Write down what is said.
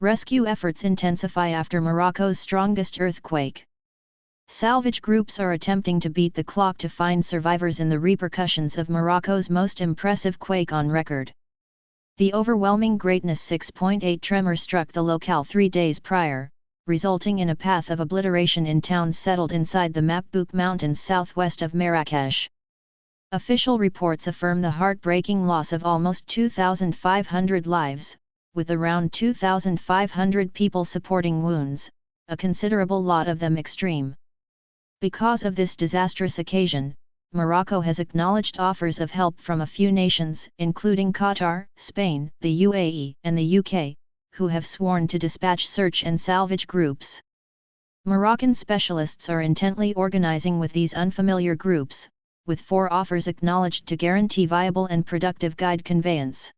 Rescue efforts intensify after Morocco's strongest earthquake. Salvage groups are attempting to beat the clock to find survivors in the repercussions of Morocco's most impressive quake on record. The overwhelming greatness 6.8 tremor struck the locale 3 days prior, resulting in a path of obliteration in towns settled inside the Mapbook Mountains southwest of Marrakesh. Official reports affirm the heartbreaking loss of almost 2,500 lives, with around 2,500 people supporting wounds, a considerable lot of them extreme. Because of this disastrous occasion, Morocco has acknowledged offers of help from a few nations, including Qatar, Spain, the UAE, and the UK, who have sworn to dispatch search and salvage groups. Moroccan specialists are intently organizing with these unfamiliar groups, with 4 offers acknowledged to guarantee viable and productive guide conveyance.